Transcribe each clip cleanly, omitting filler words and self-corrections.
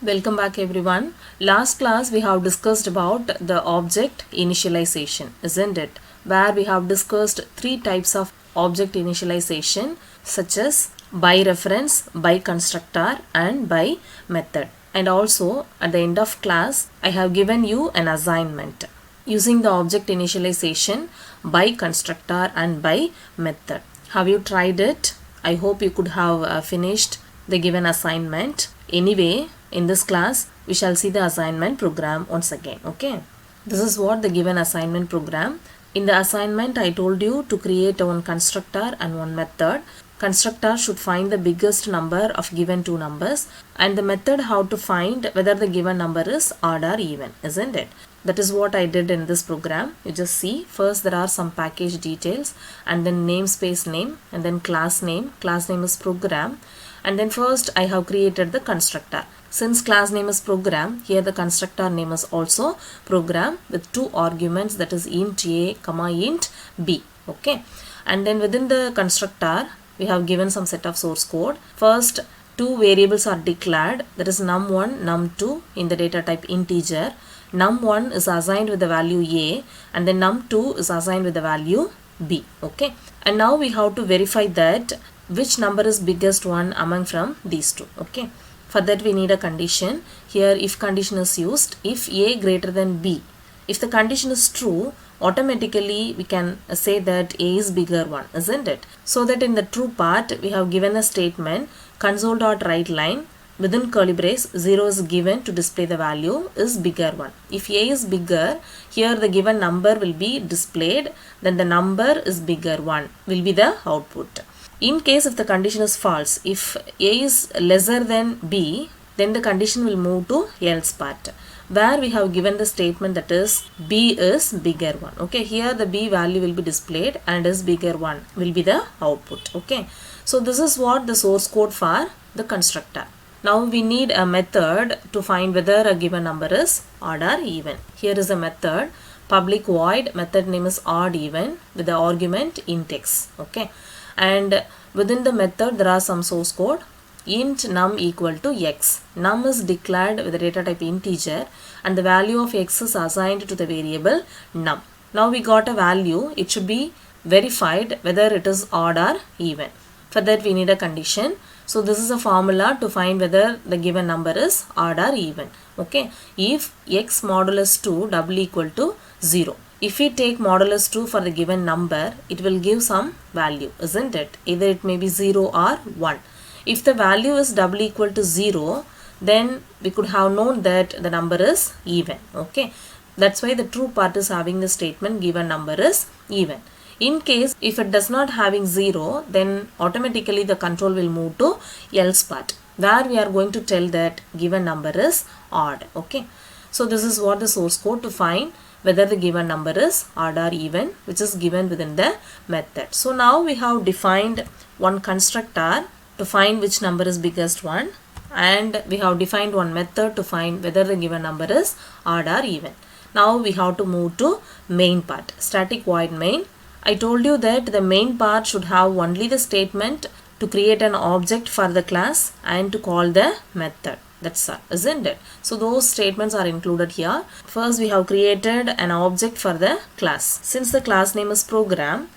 Welcome back everyone. Last class we have discussed about the object initialization, isn't it? Where we have discussed three types of object initialization such as by reference, by constructor and by method. And also at the end of class I have given you an assignment using the object initialization by constructor and by method. Have you tried it? I hope you could have finished the given assignment. Anyway, in this class we shall see the assignment program once again. Okay, this is what the given assignment program. In the assignment I told you to create one constructor and one method. Constructor should find the biggest number of given two numbers, and the method how to find whether the given number is odd or even, isn't it? That is what I did in this program. You just see, first there are some package details and then namespace name and then class name. Class name is program, and then first I have created the constructor. Since class name is program, here the constructor name is also program with two arguments, that is int a comma int b. Okay, and then within the constructor we have given some set of source code. First two variables are declared, that is num1 num2 in the data type integer. Num1 is assigned with the value a and then num2 is assigned with the value b. Okay, and now we have to verify that which number is biggest one among from these two. Okay, for that we need a condition. Here if condition is used, if a greater than b, if the condition is true, automatically we can say that a is bigger one, isn't it? So that in the true part we have given a statement console.writeLine within curly brace 0 is given to display the value is bigger one. If a is bigger, here the given number will be displayed, then the number is bigger one will be the output. In case if the condition is false, if a is lesser than b, then the condition will move to else part, where we have given the statement that is b is bigger one. Okay, here the b value will be displayed and is bigger one will be the output. Okay, so this is what the source code for the constructor. Now we need a method to find whether a given number is odd or even. Here is a method, public void, method name is odd even with the argument int x. Okay, and within the method there are some source code. Int num equal to x. Num is declared with the data type integer and the value of x is assigned to the variable num. Now we got a value, it should be verified whether it is odd or even. For that we need a condition. So this is a formula to find whether the given number is odd or even. Okay, if x modulus 2 double equal to 0. If we take modulus 2 for the given number, it will give some value, isn't it? Either it may be 0 or 1. If the value is double equal to 0, then we could have known that the number is even. Okay, that's why the true part is having the statement given number is even. In case if it does not having 0, then automatically the control will move to else part, where we are going to tell that given number is odd. Okay, so this is what the source code to find whether the given number is odd or even, which is given within the method. So now we have defined one constructor to find which number is biggest one, and we have defined one method to find whether the given number is odd or even. Now we have to move to main part, static void main. I told you that the main part should have only the statement to create an object for the class and to call the method. That's all, isn't it? So those statements are included here. First we have created an object for the class. Since the class name is program,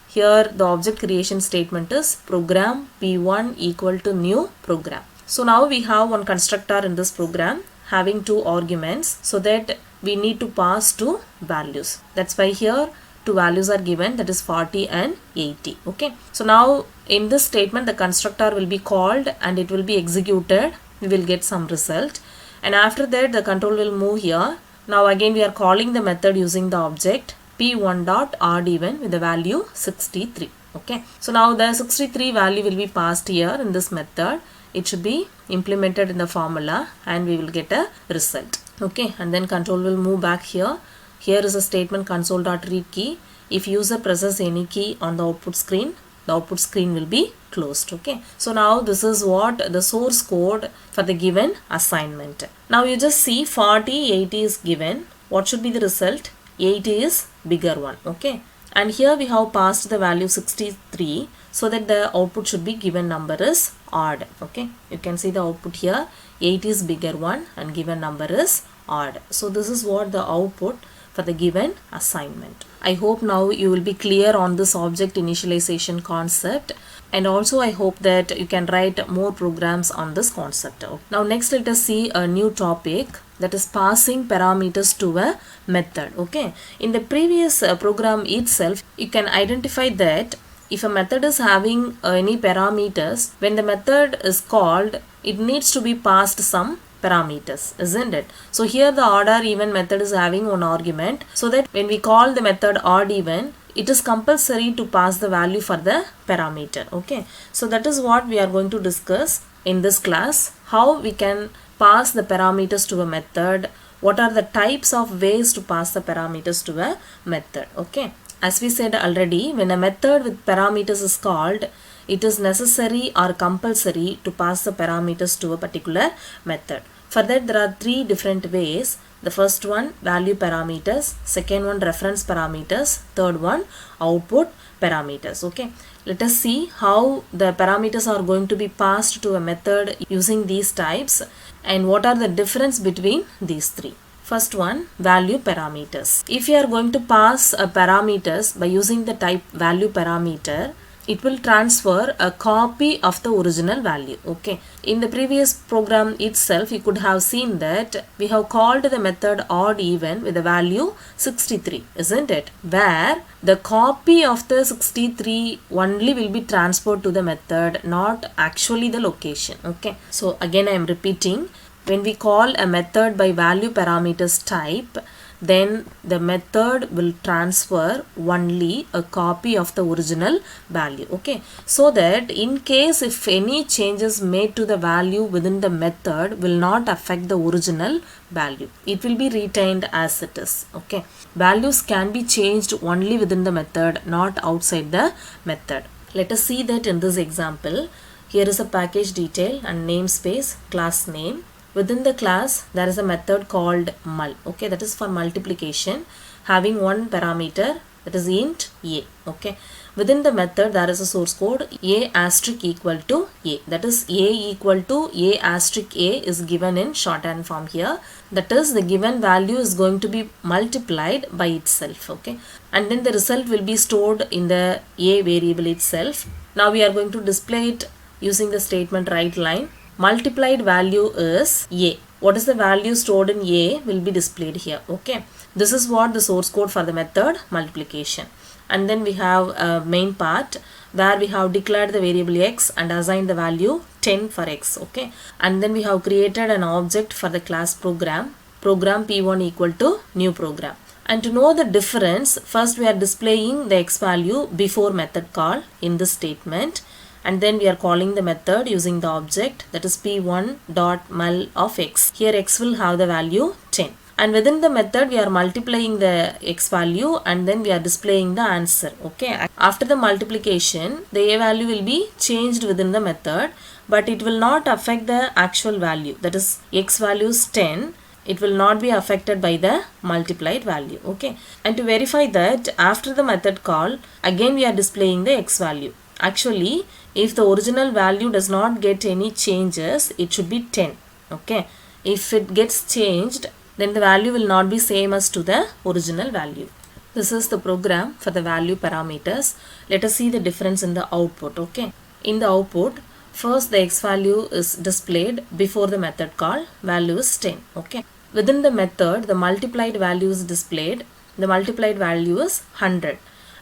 here the object creation statement is program p1 equal to new program. So now we have one constructor in this program having two arguments, so that we need to pass two values. That's why here two values are given, that is 40 and 80. Okay, so now in this statement the constructor will be called and it will be executed. We will get some result, and after that the control will move here. Now again we are calling the method using the object p1 dot odd even with the value 63. Okay, so now the 63 value will be passed here in this method. It should be implemented in the formula and we will get a result. Okay, and then control will move back here. Here is a statement console.read key. If user presses any key on the output screen, the output screen will be closed. Okay, so now this is what the source code for the given assignment. Now you just see 40, 80 is given. What should be the result? 80 is bigger one. Okay, and here we have passed the value 63 so that the output should be given number is odd. Okay, you can see the output here 8 is bigger one and given number is odd. So this is what the output for the given assignment. I hope now you will be clear on this object initialization concept, and also I hope that you can write more programs on this concept. Now next let us see a new topic, that is passing parameters to a method. Okay, in the previous program itself you can identify that if a method is having any parameters, when the method is called it needs to be passed some parameters, isn't it? So here the odd or even method is having one argument, so that when we call the method odd even, it is compulsory to pass the value for the parameter. Okay, so that is what we are going to discuss in this class, how we can pass the parameters to a method, what are the types of ways to pass the parameters to a method. Okay, as we said already, when a method with parameters is called, it is necessary or compulsory to pass the parameters to a particular method. For that there are three different ways. The first one value parameters, second one reference parameters, third one output parameters. Okay, let us see how the parameters are going to be passed to a method using these types and what are the difference between these three. First one, value parameters. If you are going to pass a parameters by using the type value parameter, it will transfer a copy of the original value. Okay, in the previous program itself you could have seen that we have called the method odd even with the value 63, isn't it, where the copy of the 63 only will be transferred to the method, not actually the location. Okay, so again I am repeating, when we call a method by value parameters type, then the method will transfer only a copy of the original value. Okay, so that in case if any changes made to the value within the method will not affect the original value, it will be retained as it is. Okay, values can be changed only within the method, not outside the method. Let us see that in this example. Here is a package detail and namespace, class name. Within the class there is a method called mul. Okay, that is for multiplication, having one parameter, that is int a. Okay, within the method there is a source code a asterisk equal to a, that is a equal to a asterisk a is given in shorthand form here, that is the given value is going to be multiplied by itself. Okay, and then the result will be stored in the a variable itself. Now we are going to display it using the statement write line. Multiplied value is a. What is the value stored in a will be displayed here. Okay, this is what the source code for the method multiplication. And then we have a main part where we have declared the variable x and assigned the value 10 for x. Okay, and then we have created an object for the class program p1 equal to new program. And to know the difference, first we are displaying the x value before method call in this statement, and then we are calling the method using the object, that is p1.mul of x. Here x will have the value 10, and within the method we are multiplying the x value and then we are displaying the answer. Okay, after the multiplication the a value will be changed within the method, but it will not affect the actual value, that is x value is 10. It will not be affected by the multiplied value. Okay, and to verify that, after the method call again we are displaying the x value. Actually, if the original value does not get any changes, it should be 10. Okay, if it gets changed, then the value will not be same as to the original value. This is the program for the value parameters. Let us see the difference in the output. Okay, in the output, first the x value is displayed before the method call, value is 10. Okay, within the method the multiplied value is displayed, the multiplied value is 100.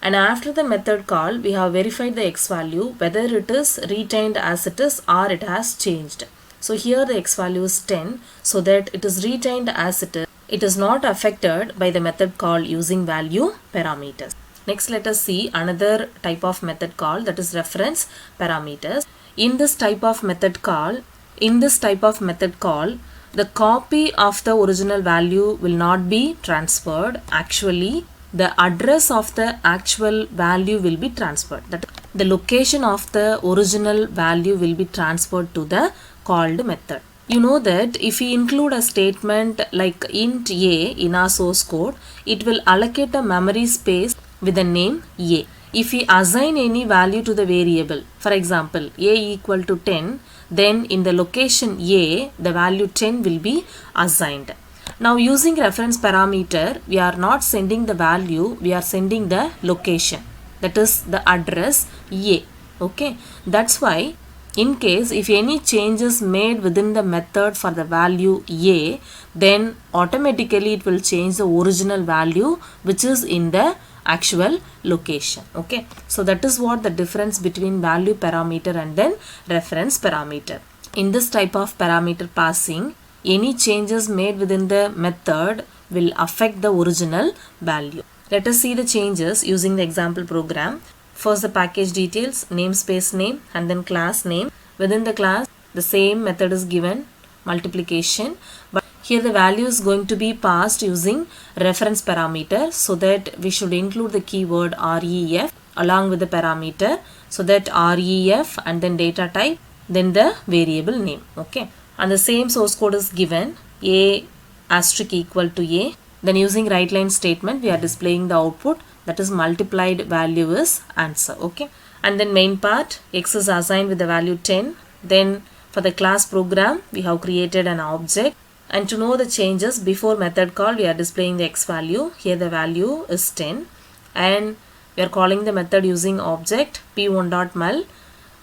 And after the method call, we have verified the x value, whether it is retained as it is or it has changed. So here the x value is 10, so that it is retained as it is. It is not affected by the method call using value parameters. Next let us see another type of method call, that is reference parameters. In this type of method call, the copy of the original value will not be transferred. Actually, the address of the actual value will be transferred. That the location of the original value will be transferred to the called method. You know that if we include a statement like int a in our source code, it will allocate a memory space with the name a. if we assign any value to the variable, for example a equal to 10, then in the location a the value 10 will be assigned. Now using reference parameter, we are not sending the value, we are sending the location, that is the address a. Okay, that's why in case if any change is made within the method for the value a, then automatically it will change the original value which is in the actual location. Okay, so that is what the difference between value parameter and then reference parameter. In this type of parameter passing, any changes made within the method will affect the original value. Let us see the changes using the example program. First the package details, namespace name and then class name. Within the class the same method is given, multiplication, but here the value is going to be passed using reference parameter, so that we should include the keyword ref along with the parameter, so that ref and then data type, then the variable name. Okay, and the same source code is given, a asterisk equal to a. Then using right line statement we are displaying the output, that is multiplied value is answer. Okay, and then main part, x is assigned with the value 10. Then for the class program we have created an object, and to know the changes before method call we are displaying the x value. Here the value is 10 and we are calling the method using object p1.mul.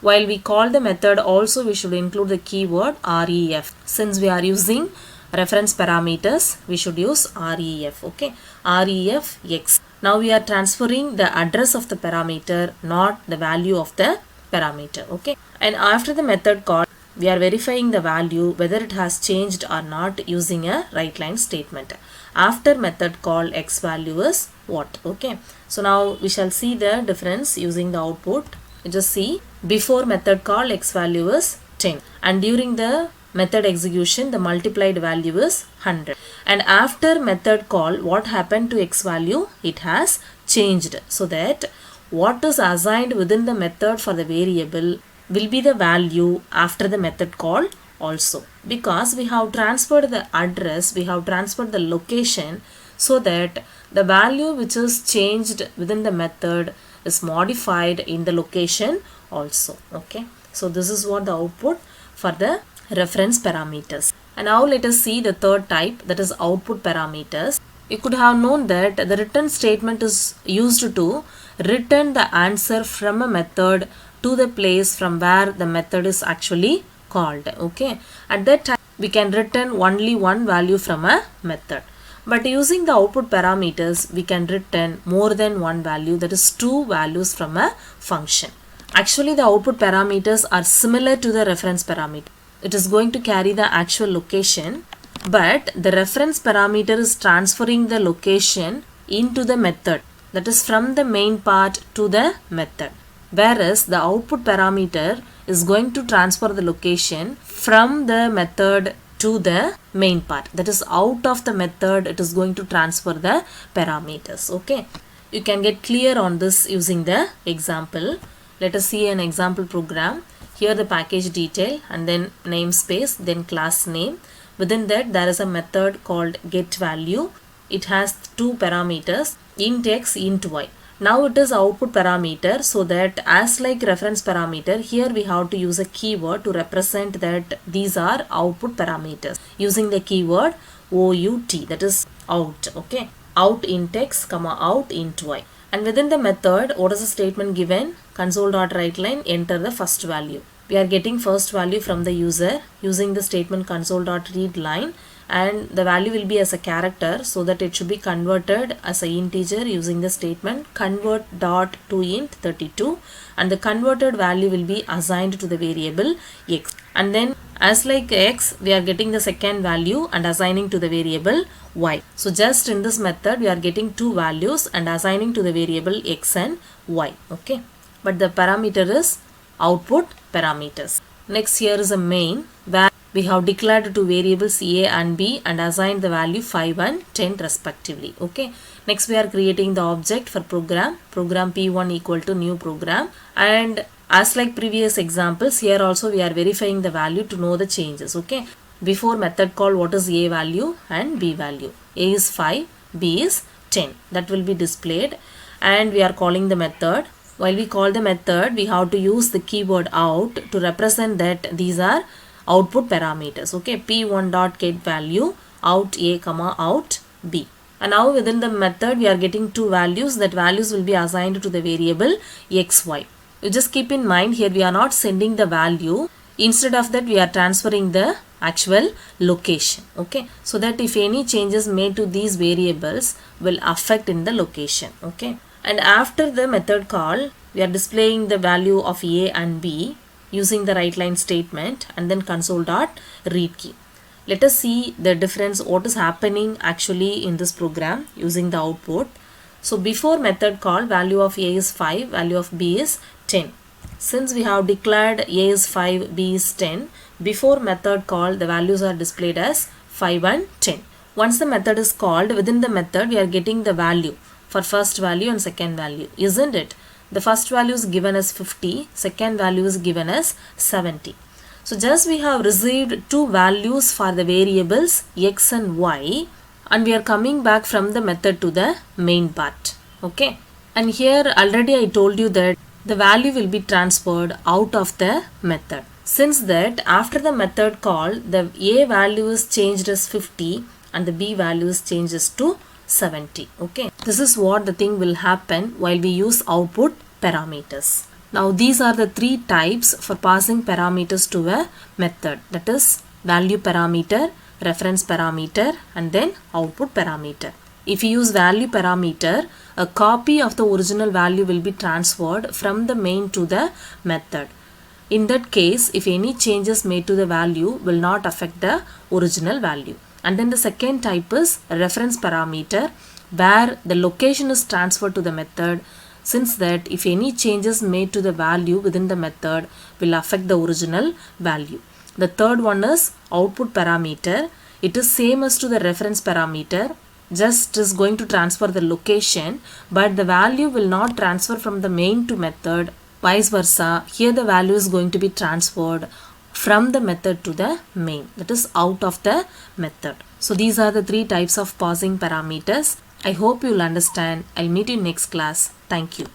While we call the method also we should include the keyword ref. Since we are using reference parameters we should use ref. Okay, ref x. Now we are transferring the address of the parameter, not the value of the parameter. Okay, and after the method call we are verifying the value whether it has changed or not using a right line statement. After method call x value is what? Okay, so now we shall see the difference using the output. Just see, before method call x value is 10 and during the method execution the multiplied value is 100, and after method call what happened to x value? It has changed, so that what is assigned within the method for the variable will be the value after the method call also, because we have transferred the address, we have transferred the location, so that the value which is changed within the method is modified in the location also. Okay, so this is what the output for the reference parameters. And now let us see the third type, that is output parameters. You could have known that the return statement is used to return the answer from a method to the place from where the method is actually called. Okay, at that time we can return only one value from a method, but using the output parameters we can return more than one value, that is two values from a function. Actually the output parameters are similar to the reference parameter. It is going to carry the actual location, but the reference parameter is transferring the location into the method, that is from the main part to the method, whereas the output parameter is going to transfer the location from the method to the main part, that is out of the method it is going to transfer the parameters. Okay, you can get clear on this using the example. Let us see an example program. Here the package detail and then namespace, then class name. Within that there is a method called getValue. It has two parameters, int x, int y. Now it is output parameter, so that as like reference parameter, here we have to use a keyword to represent that these are output parameters using the keyword out, that is out. Okay, out int x, comma out int y. And within the method, what is the statement given? Console.writeLine, enter the first value. We are getting first value from the user using the statement console.readLine, and the value will be as a character, so that it should be converted as an integer using the statement convert.toInt32, and the converted value will be assigned to the variable x. And then as like x, we are getting the second value and assigning to the variable y. So just in this method we are getting two values and assigning to the variable x and y. Okay, but the parameter is output parameters. Next, here is a main where we have declared two variables a and b and assigned the value 5 and 10 respectively. Okay, next we are creating the object for program p1 equal to new program, and as like previous examples, here also we are verifying the value to know the changes. Okay, before method call what is a value and b value. A is 5, b is 10, that will be displayed, and we are calling the method while we call the method, we have to use the keyword out to represent that these are output parameters. Okay, p1 dot get value out a comma out b. And now within the method we are getting two values. That values will be assigned to the variable xy. You just keep in mind here we are not sending the value. Instead of that we are transferring the actual location. Okay, so that if any changes made to these variables will affect in the location. Okay, and after the method call we are displaying the value of a and b using the write line statement and then console dot read key. Let us see the difference, what is happening actually in this program using the output. So before method call, value of a is 5, value of b is 10. Since we have declared a is 5, b is 10, before method call the values are displayed as 5 and 10. Once the method is called, within the method we are getting the value for first value and second value, isn't it? The first value is given as 50, second value is given as 70. So just we have received two values for the variables x and y, and we are coming back from the method to the main part. Okay, and here already I told you that the value will be transferred out of the method. Since that after the method call the a value is changed as 50 and the b value is changed as to 70. Okay, this is what the thing will happen while we use output parameters. Now these are the three types for passing parameters to a method, that is value parameter, reference parameter and then output parameter. If you use value parameter, a copy of the original value will be transferred from the main to the method. In that case, if any changes made to the value will not affect the original value. And then the second type is reference parameter, where the location is transferred to the method. Since that if any changes made to the value within the method will affect the original value. The third one is output parameter. It is same as to the reference parameter, just is going to transfer the location, but the value will not transfer from the main to method, vice versa. Here the value is going to be transferred from the method to the main, that is out of the method. So these are the three types of passing parameters. I hope you will understand. I'll meet you next class. Thank you.